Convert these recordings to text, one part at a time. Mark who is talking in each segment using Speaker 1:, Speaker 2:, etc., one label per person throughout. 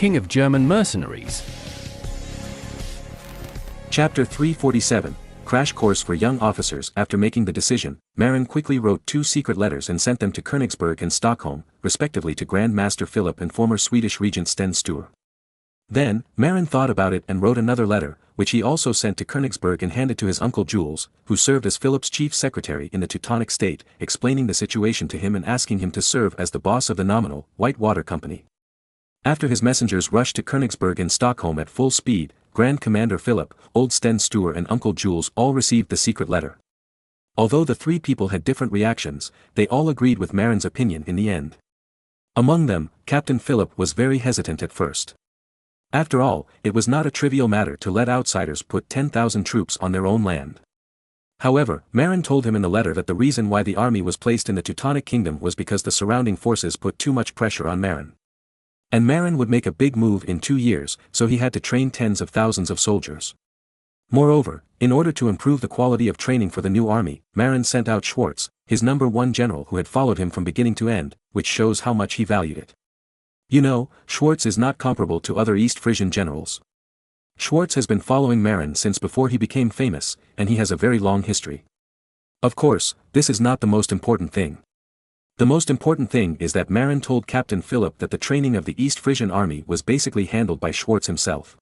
Speaker 1: king of German mercenaries.
Speaker 2: Chapter 347, Crash Course for Young Officers. After making the decision, Marin quickly wrote 2 secret letters and sent them to Königsberg and Stockholm, respectively, to Grand Master Philip and former Swedish Regent Sten Sture. Then, Marin thought about it and wrote another letter, which he also sent to Königsberg and handed to his uncle Jules, who served as Philip's chief secretary in the Teutonic state, explaining the situation to him and asking him to serve as the boss of the nominal, White Water Company. After his messengers rushed to Königsberg and Stockholm at full speed, Grand Commander Philip, Old Sten Sture and Uncle Jules all received the secret letter. Although the 3 people had different reactions, they all agreed with Marin's opinion in the end. Among them, Captain Philip was very hesitant at first. After all, it was not a trivial matter to let outsiders put 10,000 troops on their own land. However, Marin told him in the letter that the reason why the army was placed in the Teutonic Kingdom was because the surrounding forces put too much pressure on Marin. And Marin would make a big move in 2 years, so he had to train tens of thousands of soldiers. Moreover, in order to improve the quality of training for the new army, Marin sent out Schwartz, his #1 general who had followed him from beginning to end, which shows how much he valued it. You know, Schwartz is not comparable to other East Frisian generals. Schwartz has been following Marin since before he became famous, and he has a very long history. Of course, this is not the most important thing. The most important thing is that Marin told Captain Philip that the training of the East Frisian army was basically handled by Schwartz himself.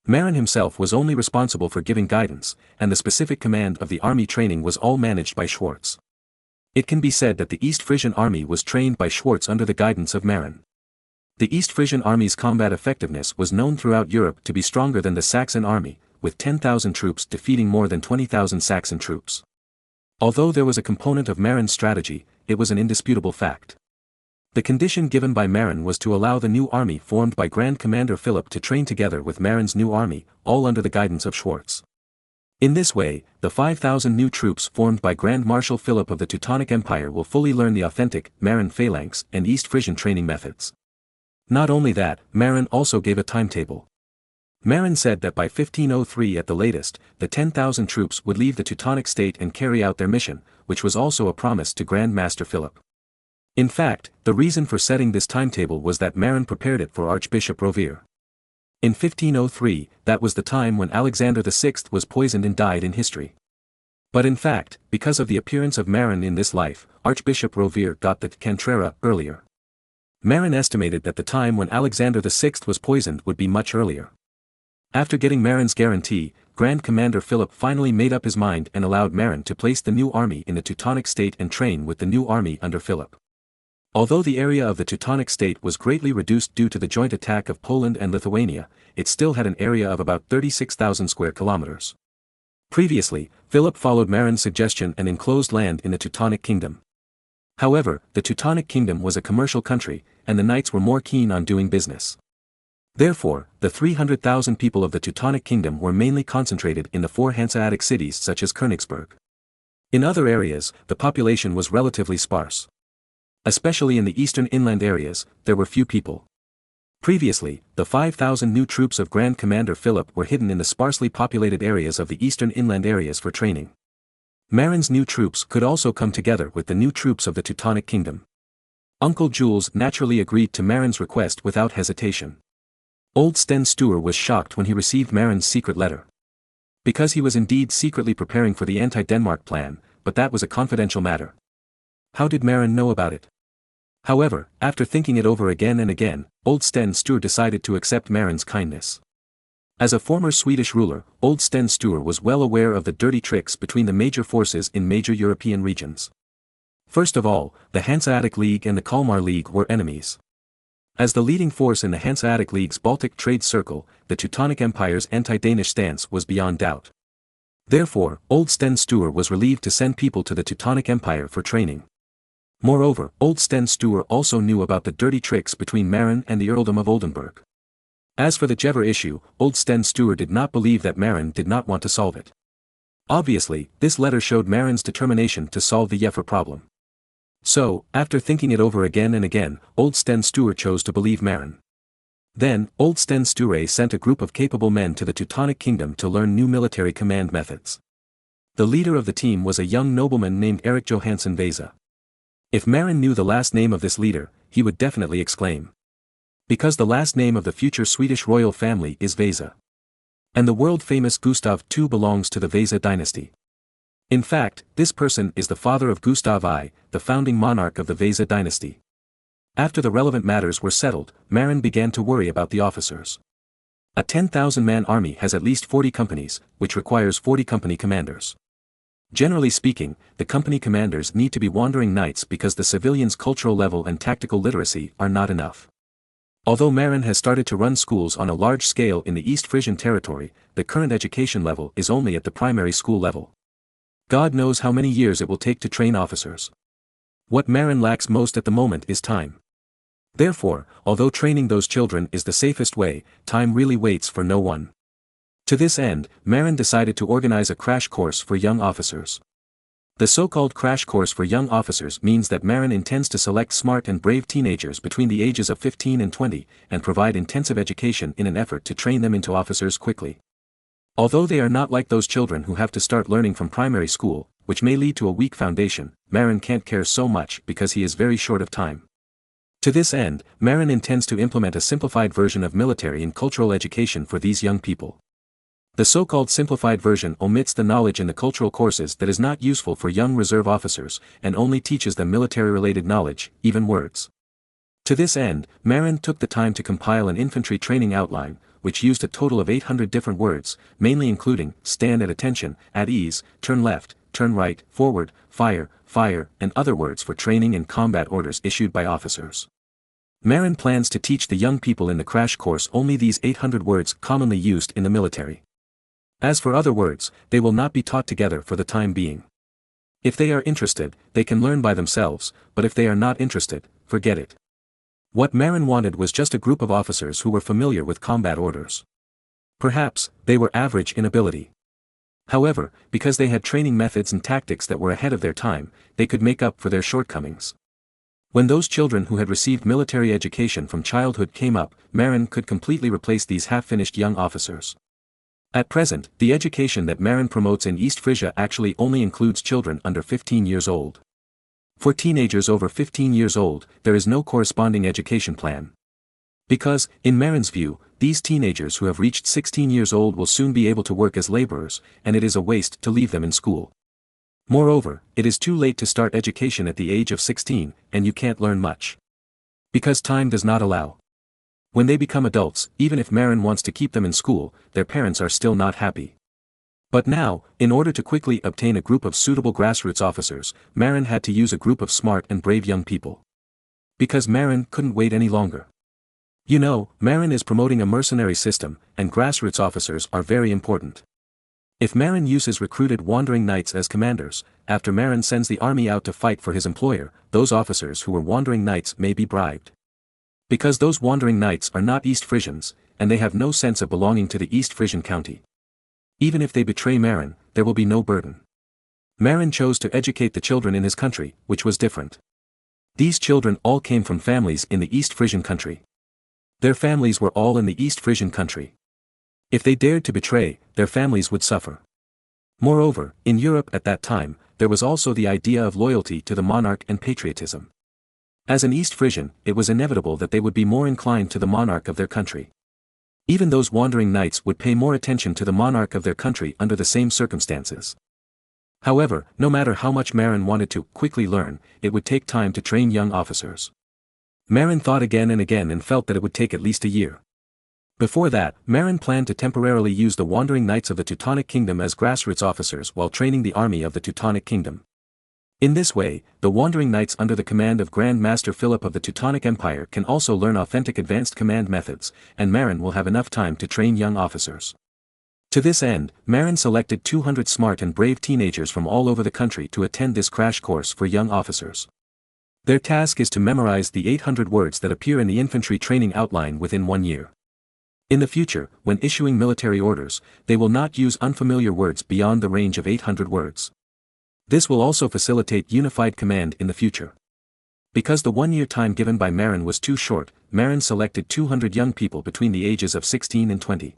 Speaker 2: Marin himself was only responsible for giving guidance, and the specific command of the army training was all managed by Schwartz. It can be said that the East Frisian army was trained by Schwartz under the guidance of Marin. The East Frisian army's combat effectiveness was known throughout Europe to be stronger than the Saxon army, with 10,000 troops defeating more than 20,000 Saxon troops. Although there was a component of Marin's strategy, it was an indisputable fact. The condition given by Marin was to allow the new army formed by Grand Commander Philip to train together with Marin's new army, all under the guidance of Schwartz. In this way, the 5,000 new troops formed by Grand Marshal Philip of the Teutonic Empire will fully learn the authentic Marin phalanx and East Frisian training methods. Not only that, Marin also gave a timetable. Marin said that by 1503 at the latest, the 10,000 troops would leave the Teutonic state and carry out their mission, which was also a promise to Grand Master Philip. In fact, the reason for setting this timetable was that Marin prepared it for Archbishop Rovere. In 1503, that was the time when Alexander VI was poisoned and died in history. But in fact, because of the appearance of Marin in this life, Archbishop Rovere got the Cantrera earlier. Marin estimated that the time when Alexander VI was poisoned would be much earlier. After getting Marin's guarantee, Grand Commander Philip finally made up his mind and allowed Marin to place the new army in the Teutonic state and train with the new army under Philip. Although the area of the Teutonic state was greatly reduced due to the joint attack of Poland and Lithuania, it still had an area of about 36,000 square kilometers. Previously, Philip followed Marin's suggestion and enclosed land in the Teutonic Kingdom. However, the Teutonic Kingdom was a commercial country, and the knights were more keen on doing business. Therefore, the 300,000 people of the Teutonic Kingdom were mainly concentrated in the 4 Hanseatic cities such as Königsberg. In other areas, the population was relatively sparse. Especially in the eastern inland areas, there were few people. Previously, the 5,000 new troops of Grand Commander Philip were hidden in the sparsely populated areas of the eastern inland areas for training. Marin's new troops could also come together with the new troops of the Teutonic Kingdom. Uncle Jules naturally agreed to Marin's request without hesitation. Old Sten Sture was shocked when he received Marin's secret letter. Because he was indeed secretly preparing for the anti-Denmark plan, but that was a confidential matter. How did Marin know about it? However, after thinking it over again and again, Old Sten Sture decided to accept Marin's kindness. As a former Swedish ruler, Old Sten Sture was well aware of the dirty tricks between the major forces in major European regions. First of all, the Hanseatic League and the Kalmar League were enemies. As the leading force in the Hanseatic League's Baltic trade circle, the Teutonic Empire's anti-Danish stance was beyond doubt. Therefore, Old Sten Sture was relieved to send people to the Teutonic Empire for training. Moreover, Old Sten Sture also knew about the dirty tricks between Marin and the Earldom of Oldenburg. As for the Jever issue, Old Sten Sture did not believe that Marin did not want to solve it. Obviously, this letter showed Marin's determination to solve the Jever problem. So, after thinking it over again and again, Old Sten Sture chose to believe Marin. Then, Old Sten Sture sent a group of capable men to the Teutonic Kingdom to learn new military command methods. The leader of the team was a young nobleman named Erik Johansson Vasa. If Marin knew the last name of this leader, he would definitely exclaim. Because the last name of the future Swedish royal family is Vasa. And the world-famous Gustav II belongs to the Vasa dynasty. In fact, this person is the father of Gustav I, the founding monarch of the Vasa dynasty. After the relevant matters were settled, Marin began to worry about the officers. A 10,000-man army has at least 40 companies, which requires 40 company commanders. Generally speaking, the company commanders need to be wandering knights because the civilians' cultural level and tactical literacy are not enough. Although Marin has started to run schools on a large scale in the East Frisian territory, the current education level is only at the primary school level. God knows how many years it will take to train officers. What Marin lacks most at the moment is time. Therefore, although training those children is the safest way, time really waits for no one. To this end, Marin decided to organize a crash course for young officers. The so-called crash course for young officers means that Marin intends to select smart and brave teenagers between the ages of 15 and 20, and provide intensive education in an effort to train them into officers quickly. Although they are not like those children who have to start learning from primary school, which may lead to a weak foundation, Marin can't care so much because he is very short of time. To this end, Marin intends to implement a simplified version of military and cultural education for these young people. The so-called simplified version omits the knowledge in the cultural courses that is not useful for young reserve officers, and only teaches them military-related knowledge, even words. To this end, Marin took the time to compile an infantry training outline, which used a total of 800 different words, mainly including, stand at attention, at ease, turn left, turn right, forward, fire, fire, and other words for training and combat orders issued by officers. Marin plans to teach the young people in the crash course only these 800 words commonly used in the military. As for other words, they will not be taught together for the time being. If they are interested, they can learn by themselves, but if they are not interested, forget it. What Marin wanted was just a group of officers who were familiar with combat orders. Perhaps, they were average in ability. However, because they had training methods and tactics that were ahead of their time, they could make up for their shortcomings. When those children who had received military education from childhood came up, Marin could completely replace these half-finished young officers. At present, the education that Marin promotes in East Frisia actually only includes children under 15 years old. For teenagers over 15 years old, there is no corresponding education plan. Because, in Marin's view, these teenagers who have reached 16 years old will soon be able to work as laborers, and it is a waste to leave them in school. Moreover, it is too late to start education at the age of 16, and you can't learn much. Because time does not allow. When they become adults, even if Marin wants to keep them in school, their parents are still not happy. But now, in order to quickly obtain a group of suitable grassroots officers, Marin had to use a group of smart and brave young people. Because Marin couldn't wait any longer. You know, Marin is promoting a mercenary system, and grassroots officers are very important. If Marin uses recruited wandering knights as commanders, after Marin sends the army out to fight for his employer, those officers who were wandering knights may be bribed. Because those wandering knights are not East Frisians, and they have no sense of belonging to the East Frisian county. Even if they betray Marin, there will be no burden. Marin chose to educate the children in his country, which was different. These children all came from families in the East Frisian country. Their families were all in the East Frisian country. If they dared to betray, their families would suffer. Moreover, in Europe at that time, there was also the idea of loyalty to the monarch and patriotism. As an East Frisian, it was inevitable that they would be more inclined to the monarch of their country. Even those wandering knights would pay more attention to the monarch of their country under the same circumstances. However, no matter how much Marin wanted to quickly learn, it would take time to train young officers. Marin thought again and again and felt that it would take at least a year. Before that, Marin planned to temporarily use the wandering knights of the Teutonic Kingdom as grassroots officers while training the army of the Teutonic Kingdom. In this way, the wandering knights under the command of Grand Master Philip of the Teutonic Empire can also learn authentic advanced command methods, and Marin will have enough time to train young officers. To this end, Marin selected 200 smart and brave teenagers from all over the country to attend this crash course for young officers. Their task is to memorize the 800 words that appear in the infantry training outline within 1 year. In the future, when issuing military orders, they will not use unfamiliar words beyond the range of 800 words. This will also facilitate unified command in the future. Because the 1-year time given by Marin was too short, Marin selected 200 young people between the ages of 16 and 20.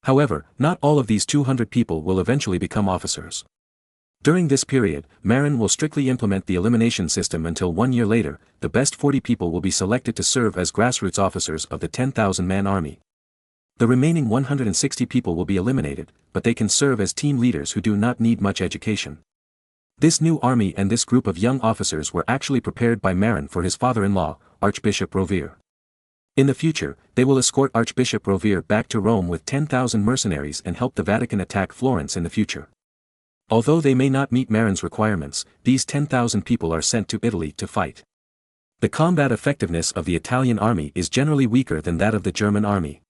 Speaker 2: However, not all of these 200 people will eventually become officers. During this period, Marin will strictly implement the elimination system until 1 year later, the best 40 people will be selected to serve as grassroots officers of the 10,000-man army. The remaining 160 people will be eliminated, but they can serve as team leaders who do not need much education. This new army and this group of young officers were actually prepared by Marin for his father-in-law, Archbishop Rovere. In the future, they will escort Archbishop Rovere back to Rome with 10,000 mercenaries and help the Vatican attack Florence in the future. Although they may not meet Marin's requirements, these 10,000 people are sent to Italy to fight. The combat effectiveness of the Italian army is generally weaker than that of the German army.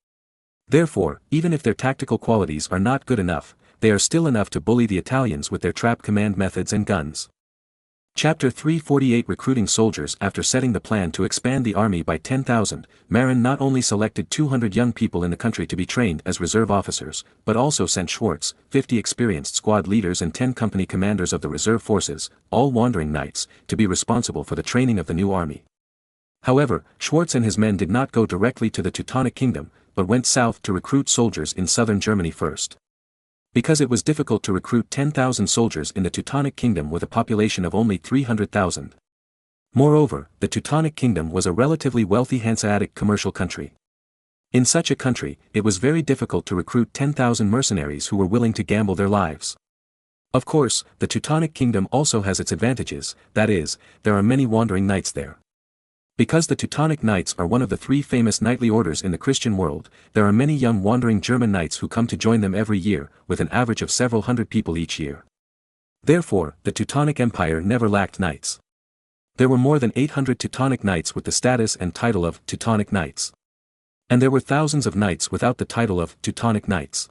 Speaker 2: Therefore, even if their tactical qualities are not good enough, they are still enough to bully the Italians with their trap command methods and guns. Chapter 348 Recruiting soldiers. After setting the plan to expand the army by 10,000, Marin not only selected 200 young people in the country to be trained as reserve officers, but also sent Schwartz, 50 experienced squad leaders and 10 company commanders of the reserve forces, all wandering knights, to be responsible for the training of the new army. However, Schwartz and his men did not go directly to the Teutonic Kingdom, but went south to recruit soldiers in southern Germany first. Because it was difficult to recruit 10,000 soldiers in the Teutonic Kingdom with a population of only 300,000. Moreover, the Teutonic Kingdom was a relatively wealthy Hanseatic commercial country. In such a country, it was very difficult to recruit 10,000 mercenaries who were willing to gamble their lives. Of course, the Teutonic Kingdom also has its advantages, that is, there are many wandering knights there. Because the Teutonic Knights are one of the 3 famous knightly orders in the Christian world, there are many young wandering German knights who come to join them every year, with an average of several hundred people each year. Therefore, the Teutonic Empire never lacked knights. There were more than 800 Teutonic knights with the status and title of Teutonic Knights. And there were thousands of knights without the title of Teutonic Knights.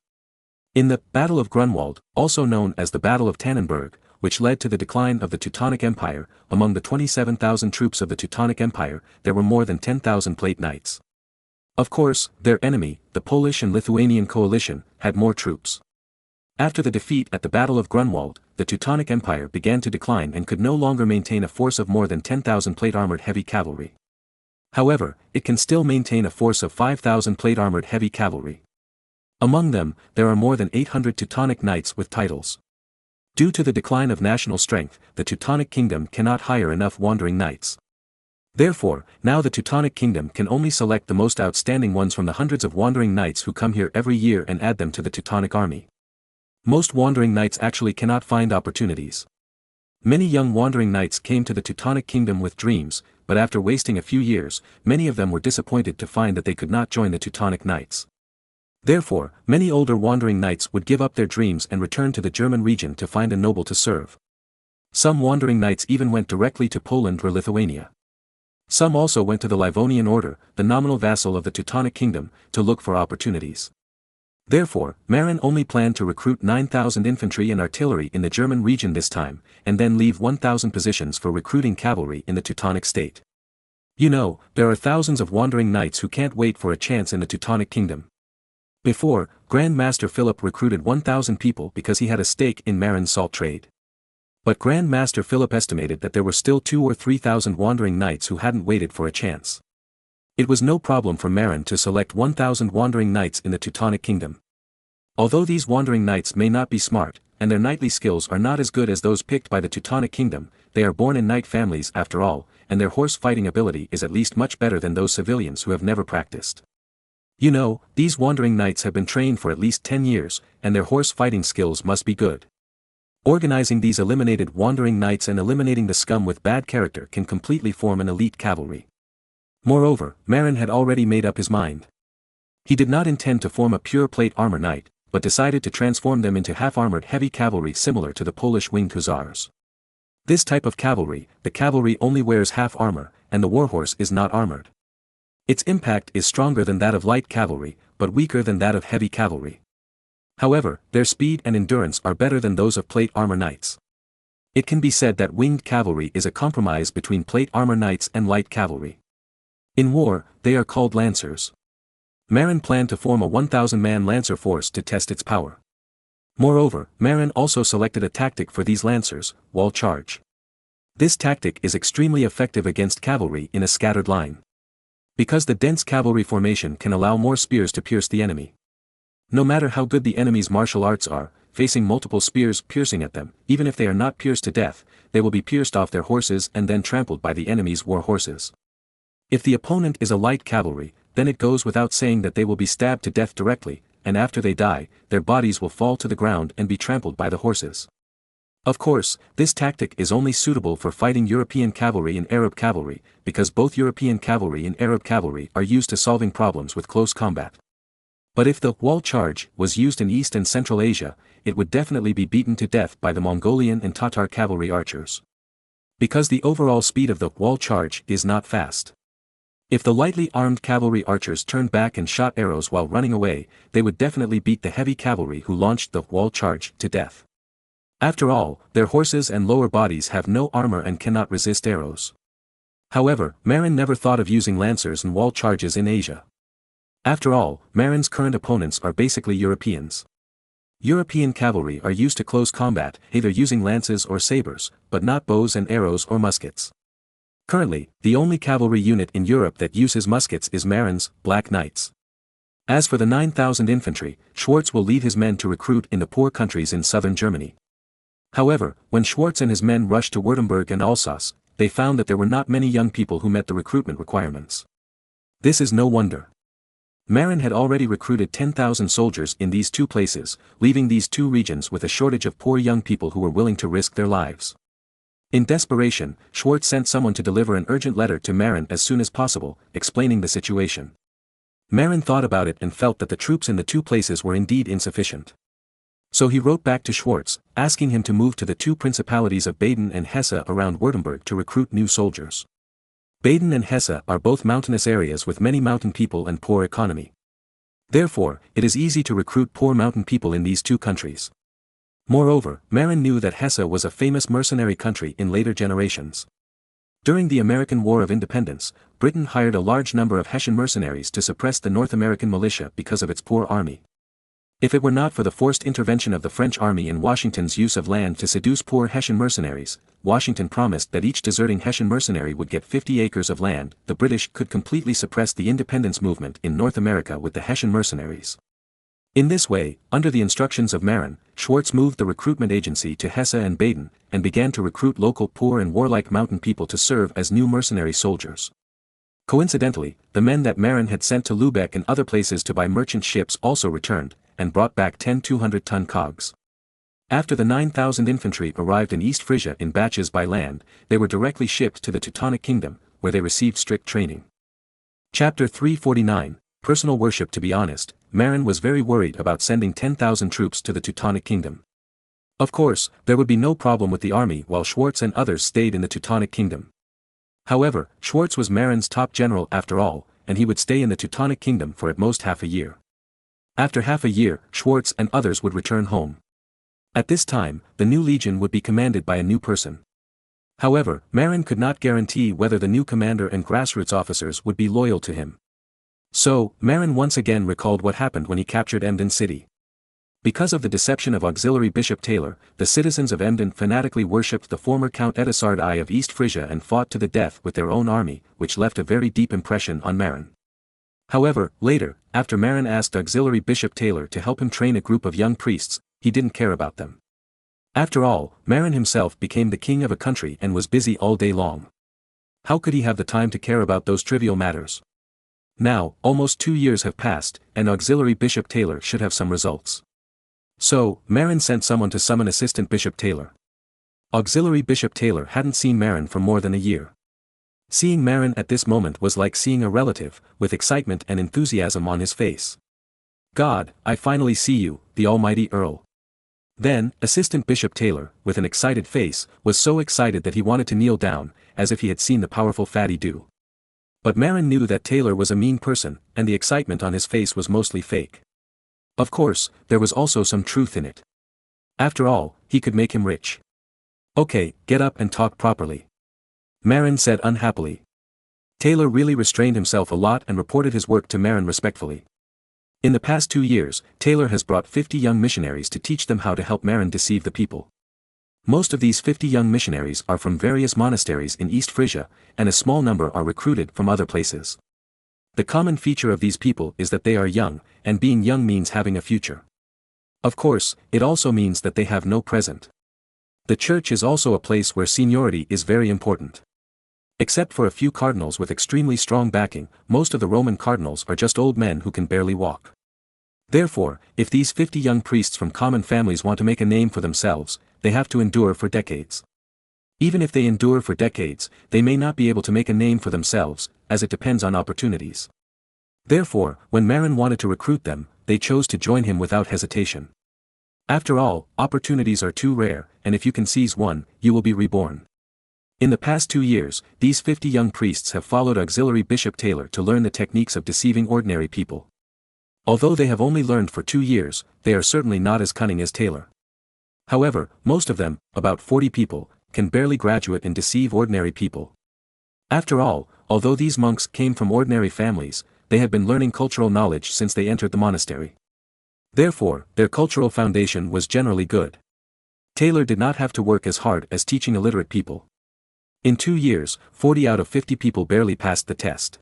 Speaker 2: In the Battle of Grunwald, also known as the Battle of Tannenberg, which led to the decline of the Teutonic Empire, among the 27,000 troops of the Teutonic Empire, there were more than 10,000 plate knights. Of course, their enemy, the Polish and Lithuanian coalition, had more troops. After the defeat at the Battle of Grunwald, the Teutonic Empire began to decline and could no longer maintain a force of more than 10,000 plate-armored heavy cavalry. However, it can still maintain a force of 5,000 plate-armored heavy cavalry. Among them, there are more than 800 Teutonic knights with titles. Due to the decline of national strength, the Teutonic Kingdom cannot hire enough wandering knights. Therefore, now the Teutonic Kingdom can only select the most outstanding ones from the hundreds of wandering knights who come here every year and add them to the Teutonic army. Most wandering knights actually cannot find opportunities. Many young wandering knights came to the Teutonic Kingdom with dreams, but after wasting a few years, many of them were disappointed to find that they could not join the Teutonic Knights. Therefore, many older wandering knights would give up their dreams and return to the German region to find a noble to serve. Some wandering knights even went directly to Poland or Lithuania. Some also went to the Livonian Order, the nominal vassal of the Teutonic Kingdom, to look for opportunities. Therefore, Marin only planned to recruit 9,000 infantry and artillery in the German region this time, and then leave 1,000 positions for recruiting cavalry in the Teutonic state. You know, there are thousands of wandering knights who can't wait for a chance in the Teutonic Kingdom. Before, Grand Master Philip recruited 1,000 people because he had a stake in Marin's salt trade. But Grand Master Philip estimated that there were still 2,000 or 3,000 wandering knights who hadn't waited for a chance. It was no problem for Marin to select 1,000 wandering knights in the Teutonic Kingdom. Although these wandering knights may not be smart, and their knightly skills are not as good as those picked by the Teutonic Kingdom, they are born in knight families after all, and their horse fighting ability is at least much better than those civilians who have never practiced. You know, these wandering knights have been trained for at least 10 years, and their horse fighting skills must be good. Organizing these eliminated wandering knights and eliminating the scum with bad character can completely form an elite cavalry. Moreover, Marin had already made up his mind. He did not intend to form a pure plate armor knight, but decided to transform them into half-armored heavy cavalry similar to the Polish winged hussars. This type of cavalry, the cavalry only wears half armor, and the warhorse is not armored. Its impact is stronger than that of light cavalry, but weaker than that of heavy cavalry. However, their speed and endurance are better than those of plate armor knights. It can be said that winged cavalry is a compromise between plate armor knights and light cavalry. In war, they are called lancers. Marin planned to form a 1,000-man lancer force to test its power. Moreover, Marin also selected a tactic for these lancers, wall charge. This tactic is extremely effective against cavalry in a scattered line. Because the dense cavalry formation can allow more spears to pierce the enemy. No matter how good the enemy's martial arts are, facing multiple spears piercing at them. Even if they are not pierced to death, they will be pierced off their horses and then trampled by the enemy's war horses. If the opponent is a light cavalry, then it goes without saying that they will be stabbed to death directly, and after they die, their bodies will fall to the ground and be trampled by the horses. Of course, this tactic is only suitable for fighting European cavalry and Arab cavalry, because both European cavalry and Arab cavalry are used to solving problems with close combat. But if the wall charge was used in East and Central Asia, it would definitely be beaten to death by the Mongolian and Tatar cavalry archers. Because the overall speed of the wall charge is not fast. If the lightly armed cavalry archers turned back and shot arrows while running away, they would definitely beat the heavy cavalry who launched the wall charge to death. After all, their horses and lower bodies have no armor and cannot resist arrows. However, Marin never thought of using lancers and wall charges in Asia. After all, Marin's current opponents are basically Europeans. European cavalry are used to close combat, either using lances or sabers, but not bows and arrows or muskets. Currently, the only cavalry unit in Europe that uses muskets is Marin's Black Knights. As for the 9,000 infantry, Schwarz will lead his men to recruit in the poor countries in southern Germany. However, when Schwarz and his men rushed to Württemberg and Alsace, they found that there were not many young people who met the recruitment requirements. This is no wonder. Marin had already recruited 10,000 soldiers in these two places, leaving these two regions with a shortage of poor young people who were willing to risk their lives. In desperation, Schwarz sent someone to deliver an urgent letter to Marin as soon as possible, explaining the situation. Marin thought about it and felt that the troops in the two places were indeed insufficient. So he wrote back to Schwarz, asking him to move to the two principalities of Baden and Hesse around Württemberg to recruit new soldiers. Baden and Hesse are both mountainous areas with many mountain people and poor economy. Therefore, it is easy to recruit poor mountain people in these two countries. Moreover, Marin knew that Hesse was a famous mercenary country in later generations. During the American War of Independence, Britain hired a large number of Hessian mercenaries to suppress the North American militia because of its poor army. If it were not for the forced intervention of the French army and Washington's use of land to seduce poor Hessian mercenaries, Washington promised that each deserting Hessian mercenary would get 50 acres of land. The British could completely suppress the independence movement in North America with the Hessian mercenaries. In this way, under the instructions of Marin, Schwarz moved the recruitment agency to Hesse and Baden, and began to recruit local poor and warlike mountain people to serve as new mercenary soldiers. Coincidentally, the men that Marin had sent to Lübeck and other places to buy merchant ships also returned, and brought back 10 200-ton cogs. After the 9,000 infantry arrived in East Frisia in batches by land, they were directly shipped to the Teutonic Kingdom, where they received strict training. Chapter 349, Personal Worship. To be honest, Marin was very worried about sending 10,000 troops to the Teutonic Kingdom. Of course, there would be no problem with the army while Schwarz and others stayed in the Teutonic Kingdom. However, Schwarz was Marin's top general after all, and he would stay in the Teutonic Kingdom for at most half a year. After half a year, Schwarz and others would return home. At this time, the new legion would be commanded by a new person. However, Marin could not guarantee whether the new commander and grassroots officers would be loyal to him. So, Marin once again recalled what happened when he captured Emden city. Because of the deception of auxiliary Bishop Taylor, the citizens of Emden fanatically worshipped the former Count Edisard I of East Frisia and fought to the death with their own army, which left a very deep impression on Marin. However, later, after Marin asked auxiliary Bishop Taylor to help him train a group of young priests, he didn't care about them. After all, Marin himself became the king of a country and was busy all day long. How could he have the time to care about those trivial matters? Now, almost 2 years have passed, and auxiliary Bishop Taylor should have some results. So, Marin sent someone to summon assistant Bishop Taylor. Auxiliary Bishop Taylor hadn't seen Marin for more than a year. Seeing Marin at this moment was like seeing a relative, with excitement and enthusiasm on his face. God, I finally see you, the almighty Earl. Then, Assistant Bishop Taylor, with an excited face, was so excited that he wanted to kneel down, as if he had seen the powerful fatty do. But Marin knew that Taylor was a mean person, and the excitement on his face was mostly fake. Of course, there was also some truth in it. After all, he could make him rich. Okay, get up and talk properly. Marin said unhappily. Taylor really restrained himself a lot and reported his work to Marin respectfully. In the past 2 years, Taylor has brought 50 young missionaries to teach them how to help Marin deceive the people. Most of these 50 young missionaries are from various monasteries in East Frisia, and a small number are recruited from other places. The common feature of these people is that they are young, and being young means having a future. Of course, it also means that they have no present. The church is also a place where seniority is very important. Except for a few cardinals with extremely strong backing, most of the Roman cardinals are just old men who can barely walk. Therefore, if these 50 young priests from common families want to make a name for themselves, they have to endure for decades. Even if they endure for decades, they may not be able to make a name for themselves, as it depends on opportunities. Therefore, when Marin wanted to recruit them, they chose to join him without hesitation. After all, opportunities are too rare, and if you can seize one, you will be reborn. In the past 2 years, these 50 young priests have followed auxiliary Bishop Taylor to learn the techniques of deceiving ordinary people. Although they have only learned for 2 years, they are certainly not as cunning as Taylor. However, most of them, about 40 people, can barely graduate and deceive ordinary people. After all, although these monks came from ordinary families, they had been learning cultural knowledge since they entered the monastery. Therefore, their cultural foundation was generally good. Taylor did not have to work as hard as teaching illiterate people. In 2 years, 40 out of 50 people barely passed the test.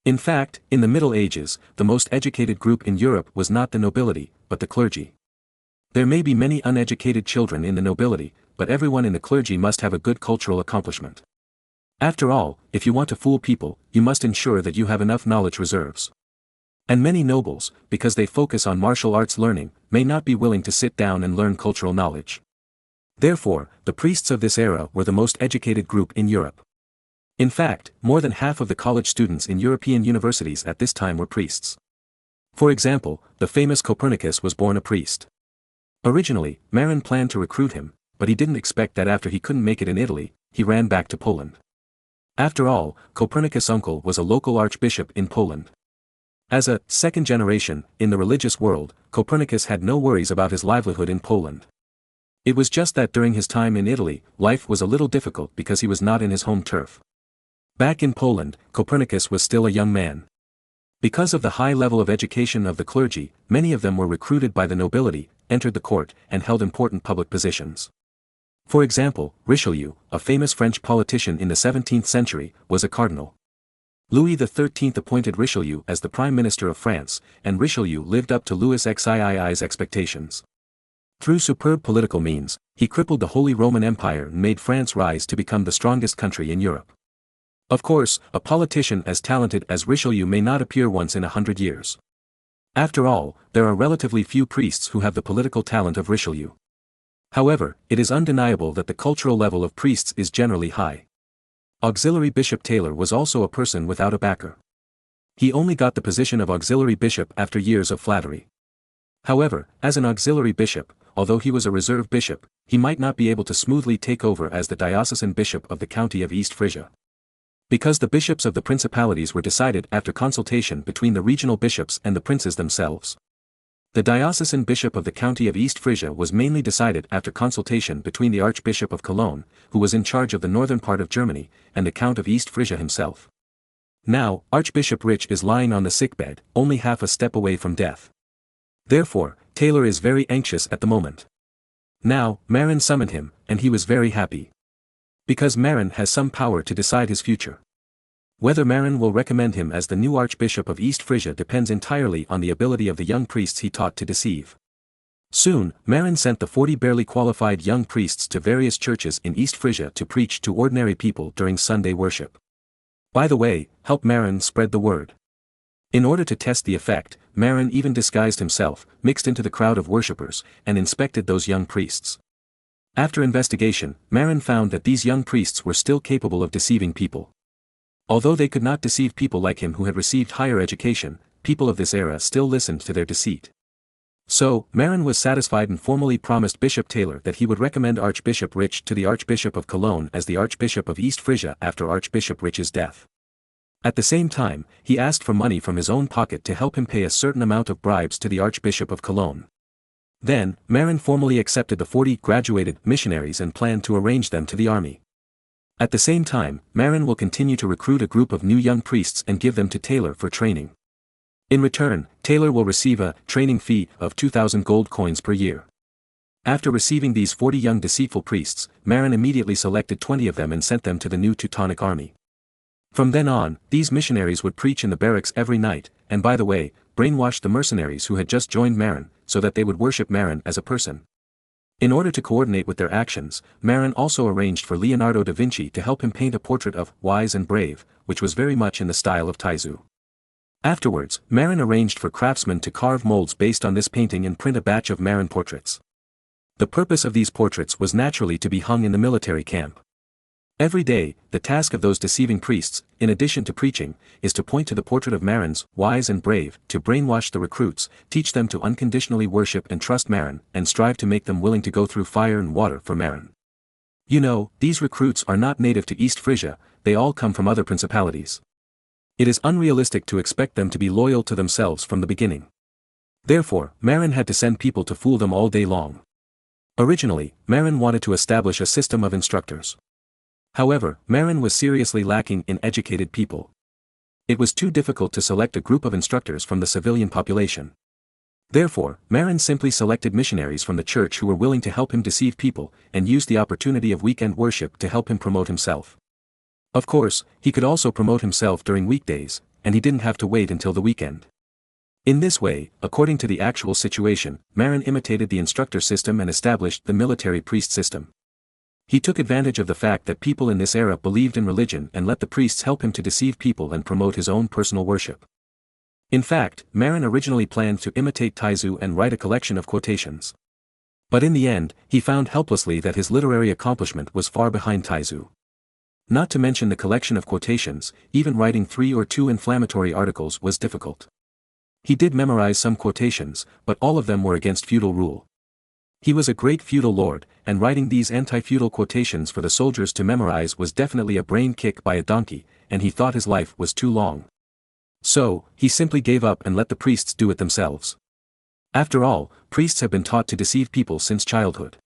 Speaker 2: In fact, in the Middle Ages, the most educated group in Europe was not the nobility, but the clergy. There may be many uneducated children in the nobility, but everyone in the clergy must have a good cultural accomplishment. After all, if you want to fool people, you must ensure that you have enough knowledge reserves. And many nobles, because they focus on martial arts learning, may not be willing to sit down and learn cultural knowledge. Therefore, the priests of this era were the most educated group in Europe. In fact, more than half of the college students in European universities at this time were priests. For example, the famous Copernicus was born a priest. Originally, Marin planned to recruit him, but he didn't expect that after he couldn't make it in Italy, he ran back to Poland. After all, Copernicus' uncle was a local archbishop in Poland. As a second generation in the religious world, Copernicus had no worries about his livelihood in Poland. It was just that during his time in Italy, life was a little difficult because he was not in his home turf. Back in Poland, Copernicus was still a young man. Because of the high level of education of the clergy, many of them were recruited by the nobility, entered the court, and held important public positions. For example, Richelieu, a famous French politician in the 17th century, was a cardinal. Louis XIII appointed Richelieu as the Prime Minister of France, and Richelieu lived up to Louis XIII's expectations. Through superb political means, he crippled the Holy Roman Empire and made France rise to become the strongest country in Europe. Of course, a politician as talented as Richelieu may not appear once in 100 years. After all, there are relatively few priests who have the political talent of Richelieu. However, it is undeniable that the cultural level of priests is generally high. Auxiliary Bishop Taylor was also a person without a backer. He only got the position of auxiliary bishop after years of flattery. However, as an auxiliary bishop, although he was a reserve bishop, he might not be able to smoothly take over as the diocesan bishop of the county of East Frisia. Because the bishops of the principalities were decided after consultation between the regional bishops and the princes themselves. The diocesan bishop of the county of East Frisia was mainly decided after consultation between the Archbishop of Cologne, who was in charge of the northern part of Germany, and the Count of East Frisia himself. Now, Archbishop Rich is lying on the sickbed, only half a step away from death. Therefore, Taylor is very anxious at the moment. Now, Marin summoned him, and he was very happy. Because Marin has some power to decide his future. Whether Marin will recommend him as the new Archbishop of East Frisia depends entirely on the ability of the young priests he taught to deceive. Soon, Marin sent the 40 barely qualified young priests to various churches in East Frisia to preach to ordinary people during Sunday worship. By the way, help Marin spread the word. In order to test the effect, Marin even disguised himself, mixed into the crowd of worshippers, and inspected those young priests. After investigation, Marin found that these young priests were still capable of deceiving people. Although they could not deceive people like him who had received higher education, people of this era still listened to their deceit. So, Marin was satisfied and formally promised Bishop Taylor that he would recommend Archbishop Rich to the Archbishop of Cologne as the Archbishop of East Frisia after Archbishop Rich's death. At the same time, he asked for money from his own pocket to help him pay a certain amount of bribes to the Archbishop of Cologne. Then, Marin formally accepted the 40 graduated missionaries and planned to arrange them to the army. At the same time, Marin will continue to recruit a group of new young priests and give them to Taylor for training. In return, Taylor will receive a training fee of 2,000 gold coins per year. After receiving these 40 young deceitful priests, Marin immediately selected 20 of them and sent them to the new Teutonic army. From then on, these missionaries would preach in the barracks every night, and by the way, brainwashed the mercenaries who had just joined Marin, so that they would worship Marin as a person. In order to coordinate with their actions, Marin also arranged for Leonardo da Vinci to help him paint a portrait of Wise and Brave, which was very much in the style of Taizu. Afterwards, Marin arranged for craftsmen to carve molds based on this painting and print a batch of Marin portraits. The purpose of these portraits was naturally to be hung in the military camp. Every day, the task of those deceiving priests, in addition to preaching, is to point to the portrait of Marin's Wise and Brave, to brainwash the recruits, teach them to unconditionally worship and trust Marin, and strive to make them willing to go through fire and water for Marin. You know, these recruits are not native to East Frisia, they all come from other principalities. It is unrealistic to expect them to be loyal to themselves from the beginning. Therefore, Marin had to send people to fool them all day long. Originally, Marin wanted to establish a system of instructors. However, Marin was seriously lacking in educated people. It was too difficult to select a group of instructors from the civilian population. Therefore, Marin simply selected missionaries from the church who were willing to help him deceive people, and used the opportunity of weekend worship to help him promote himself. Of course, he could also promote himself during weekdays, and he didn't have to wait until the weekend. In this way, according to the actual situation, Marin imitated the instructor system and established the military priest system. He took advantage of the fact that people in this era believed in religion and let the priests help him to deceive people and promote his own personal worship. In fact, Marin originally planned to imitate Taizu and write a collection of quotations. But in the end, he found helplessly that his literary accomplishment was far behind Taizu. Not to mention the collection of quotations, even writing 3 or 2 inflammatory articles was difficult. He did memorize some quotations, but all of them were against feudal rule. He was a great feudal lord, and writing these anti-feudal quotations for the soldiers to memorize was definitely a brain kick by a donkey, and he thought his life was too long. So, he simply gave up and let the priests do it themselves. After all, priests have been taught to deceive people since childhood.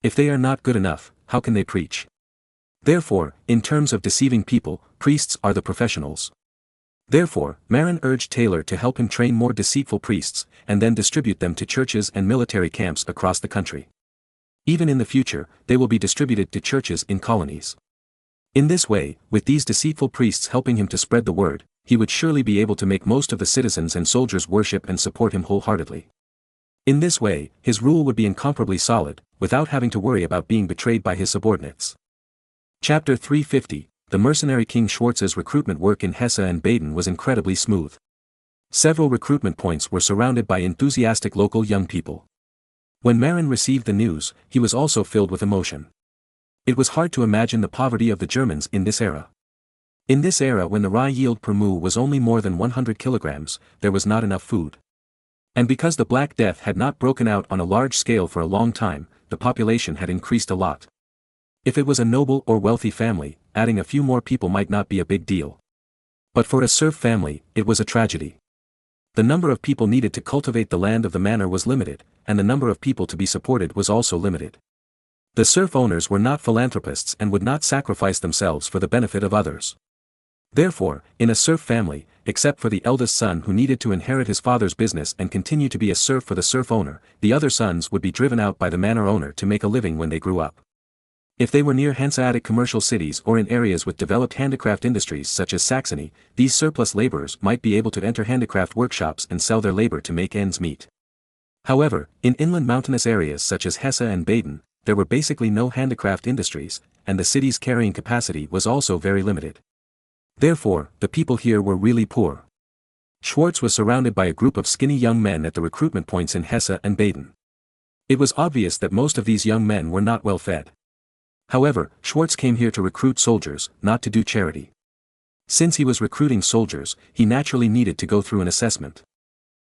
Speaker 2: If they are not good enough, how can they preach? Therefore, in terms of deceiving people, priests are the professionals. Therefore, Marin urged Taylor to help him train more deceitful priests, and then distribute them to churches and military camps across the country. Even in the future, they will be distributed to churches in colonies. In this way, with these deceitful priests helping him to spread the word, he would surely be able to make most of the citizens and soldiers worship and support him wholeheartedly. In this way, his rule would be incomparably solid, without having to worry about being betrayed by his subordinates. Chapter 350. The mercenary King Schwarz's recruitment work in Hesse and Baden was incredibly smooth. Several recruitment points were surrounded by enthusiastic local young people. When Marin received the news, he was also filled with emotion. It was hard to imagine the poverty of the Germans in this era. In this era, when the rye yield per mu was only more than 100 kilograms, there was not enough food. And because the Black Death had not broken out on a large scale for a long time, the population had increased a lot. If it was a noble or wealthy family, adding a few more people might not be a big deal. But for a serf family, it was a tragedy. The number of people needed to cultivate the land of the manor was limited, and the number of people to be supported was also limited. The serf owners were not philanthropists and would not sacrifice themselves for the benefit of others. Therefore, in a serf family, except for the eldest son who needed to inherit his father's business and continue to be a serf for the serf owner, the other sons would be driven out by the manor owner to make a living when they grew up. If they were near Hanseatic commercial cities or in areas with developed handicraft industries such as Saxony, these surplus laborers might be able to enter handicraft workshops and sell their labor to make ends meet. However, in inland mountainous areas such as Hesse and Baden, there were basically no handicraft industries, and the city's carrying capacity was also very limited. Therefore, the people here were really poor. Schwarz was surrounded by a group of skinny young men at the recruitment points in Hesse and Baden. It was obvious that most of these young men were not well fed. However, Schwarz came here to recruit soldiers, not to do charity. Since he was recruiting soldiers, he naturally needed to go through an assessment.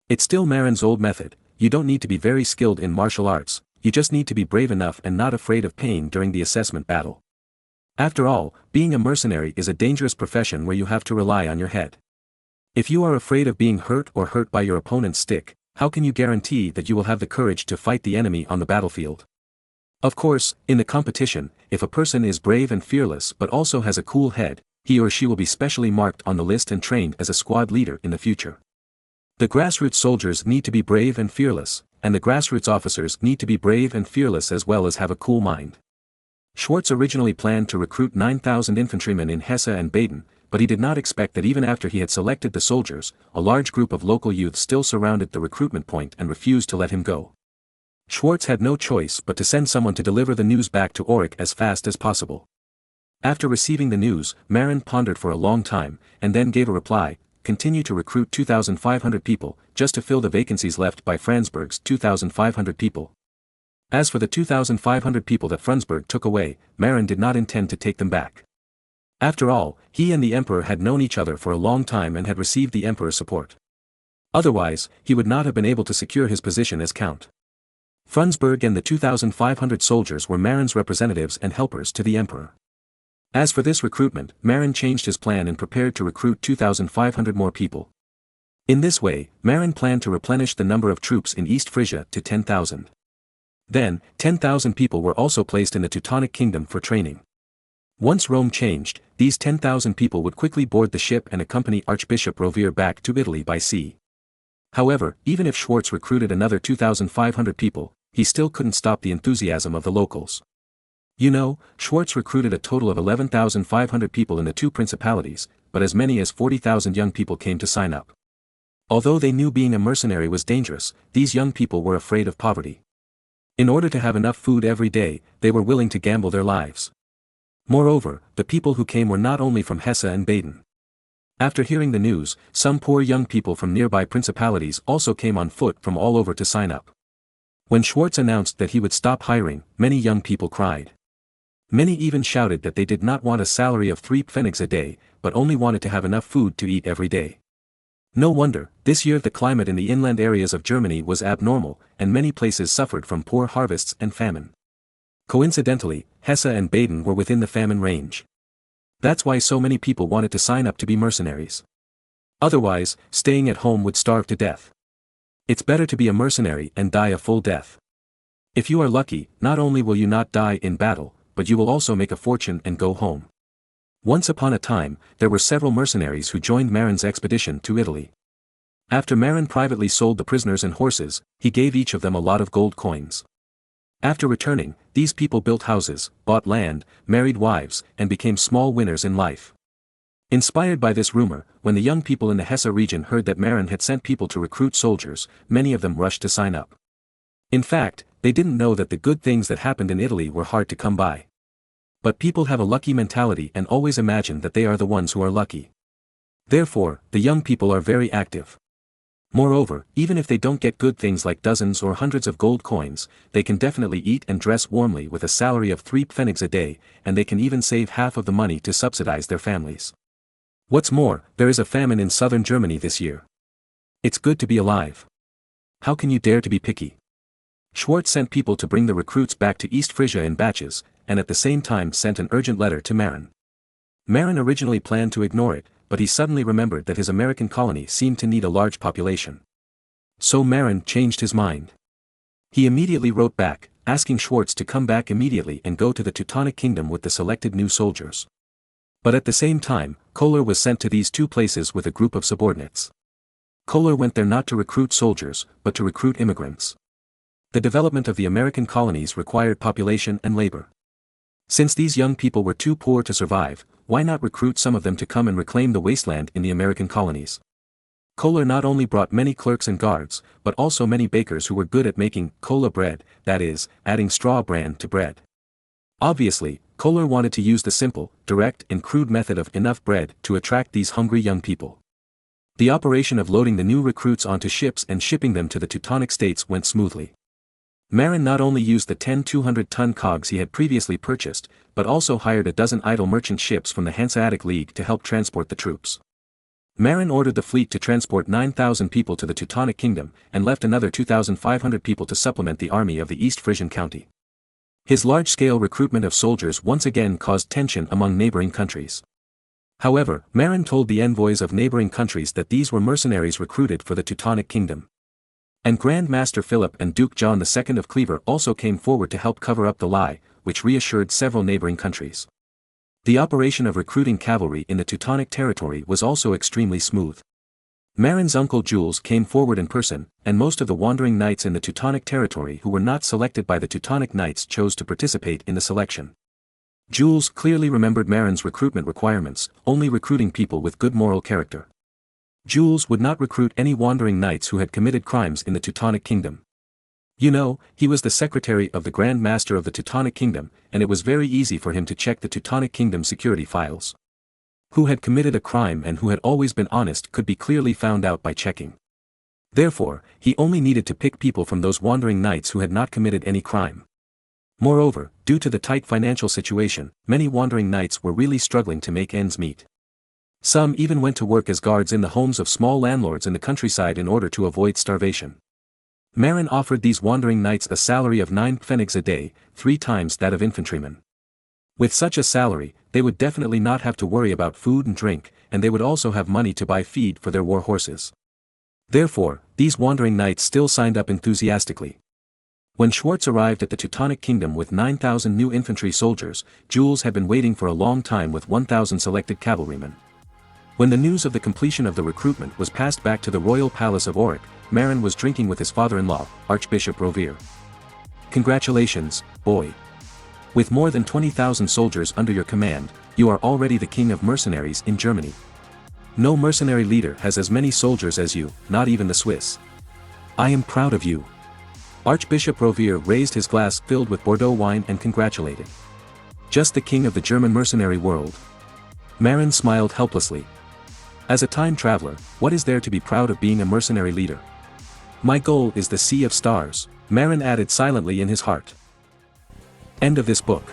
Speaker 2: It's still Marin's old method: you don't need to be very skilled in martial arts, you just need to be brave enough and not afraid of pain during the assessment battle. After all, being a mercenary is a dangerous profession where you have to rely on your head. If you are afraid of being hurt or hurt by your opponent's stick, how can you guarantee that you will have the courage to fight the enemy on the battlefield? Of course, in the competition, if a person is brave and fearless but also has a cool head, he or she will be specially marked on the list and trained as a squad leader in the future. The grassroots soldiers need to be brave and fearless, and the grassroots officers need to be brave and fearless as well as have a cool mind. Schwarz originally planned to recruit 9,000 infantrymen in Hesse and Baden, but he did not expect that even after he had selected the soldiers, a large group of local youth still surrounded the recruitment point and refused to let him go. Schwartz had no choice but to send someone to deliver the news back to Auric as fast as possible. After receiving the news, Marin pondered for a long time, and then gave a reply: continue to recruit 2,500 people, just to fill the vacancies left by Franzberg's 2,500 people. As for the 2,500 people that Franzberg took away, Marin did not intend to take them back. After all, he and the Emperor had known each other for a long time and had received the Emperor's support. Otherwise, he would not have been able to secure his position as Count. Franzberg and the 2,500 soldiers were Marin's representatives and helpers to the Emperor. As for this recruitment, Marin changed his plan and prepared to recruit 2,500 more people. In this way, Marin planned to replenish the number of troops in East Frisia to 10,000. Then, 10,000 people were also placed in the Teutonic Kingdom for training. Once Rome changed, these 10,000 people would quickly board the ship and accompany Archbishop Rovere back to Italy by sea. However, even if Schwartz recruited another 2,500 people, he still couldn't stop the enthusiasm of the locals. You know, Schwartz recruited a total of 11,500 people in the two principalities, but as many as 40,000 young people came to sign up. Although they knew being a mercenary was dangerous, these young people were afraid of poverty. In order to have enough food every day, they were willing to gamble their lives. Moreover, the people who came were not only from Hesse and Baden. After hearing the news, some poor young people from nearby principalities also came on foot from all over to sign up. When Schwartz announced that he would stop hiring, many young people cried. Many even shouted that they did not want a salary of 3 pfennigs a day, but only wanted to have enough food to eat every day. No wonder, this year the climate in the inland areas of Germany was abnormal, and many places suffered from poor harvests and famine. Coincidentally, Hesse and Baden were within the famine range. That's why so many people wanted to sign up to be mercenaries. Otherwise, staying at home would starve to death. It's better to be a mercenary and die a full death. If you are lucky, not only will you not die in battle, but you will also make a fortune and go home. Once upon a time, there were several mercenaries who joined Marin's expedition to Italy. After Marin privately sold the prisoners and horses, he gave each of them a lot of gold coins. After returning, these people built houses, bought land, married wives, and became small winners in life. Inspired by this rumor, when the young people in the Hesse region heard that Marin had sent people to recruit soldiers, many of them rushed to sign up. In fact, they didn't know that the good things that happened in Italy were hard to come by. But people have a lucky mentality and always imagine that they are the ones who are lucky. Therefore, the young people are very active. Moreover, even if they don't get good things like dozens or hundreds of gold coins, they can definitely eat and dress warmly with a salary of 3 pfennigs a day, and they can even save half of the money to subsidize their families. What's more, there is a famine in southern Germany this year. It's good to be alive. How can you dare to be picky? Schwartz sent people to bring the recruits back to East Frisia in batches, and at the same time sent an urgent letter to Marin. Marin originally planned to ignore it, but he suddenly remembered that his American colony seemed to need a large population. So Marin changed his mind. He immediately wrote back, asking Schwartz to come back immediately and go to the Teutonic Kingdom with the selected new soldiers. But at the same time, Kohler was sent to these two places with a group of subordinates. Kohler went there not to recruit soldiers, but to recruit immigrants. The development of the American colonies required population and labor. Since these young people were too poor to survive, why not recruit some of them to come and reclaim the wasteland in the American colonies? Kohler not only brought many clerks and guards, but also many bakers who were good at making cola bread, that is, adding straw bran to bread. Obviously, Kohler wanted to use the simple, direct and crude method of enough bread to attract these hungry young people. The operation of loading the new recruits onto ships and shipping them to the Teutonic states went smoothly. Marin not only used the 10 200-ton cogs he had previously purchased, but also hired a dozen idle merchant ships from the Hanseatic League to help transport the troops. Marin ordered the fleet to transport 9,000 people to the Teutonic Kingdom, and left another 2,500 people to supplement the army of the East Frisian county. His large-scale recruitment of soldiers once again caused tension among neighboring countries. However, Marin told the envoys of neighboring countries that these were mercenaries recruited for the Teutonic Kingdom. And Grand Master Philip and Duke John II of Clever also came forward to help cover up the lie, which reassured several neighboring countries. The operation of recruiting cavalry in the Teutonic territory was also extremely smooth. Marin's uncle Jules came forward in person, and most of the wandering knights in the Teutonic territory who were not selected by the Teutonic Knights chose to participate in the selection. Jules clearly remembered Marin's recruitment requirements, only recruiting people with good moral character. Jules would not recruit any wandering knights who had committed crimes in the Teutonic Kingdom. You know, he was the secretary of the Grand Master of the Teutonic Kingdom, and it was very easy for him to check the Teutonic Kingdom security files. Who had committed a crime and who had always been honest could be clearly found out by checking. Therefore, he only needed to pick people from those wandering knights who had not committed any crime. Moreover, due to the tight financial situation, many wandering knights were really struggling to make ends meet. Some even went to work as guards in the homes of small landlords in the countryside in order to avoid starvation. Marin offered these wandering knights a salary of 9 pfennigs a day, 3 times that of infantrymen. With such a salary, they would definitely not have to worry about food and drink, and they would also have money to buy feed for their war horses. Therefore, these wandering knights still signed up enthusiastically. When Schwartz arrived at the Teutonic Kingdom with 9,000 new infantry soldiers, Jules had been waiting for a long time with 1,000 selected cavalrymen. When the news of the completion of the recruitment was passed back to the royal palace of Auric, Marin was drinking with his father-in-law, Archbishop Rovere. "Congratulations, boy. With more than 20,000 soldiers under your command, you are already the king of mercenaries in Germany. No mercenary leader has as many soldiers as you, not even the Swiss. I am proud of you." Archbishop Rovere raised his glass filled with Bordeaux wine and congratulated. "Just the king of the German mercenary world." Marin smiled helplessly. As a time traveler, what is there to be proud of being a mercenary leader? "My goal is the Sea of Stars," Marin added silently in his heart. End of this book.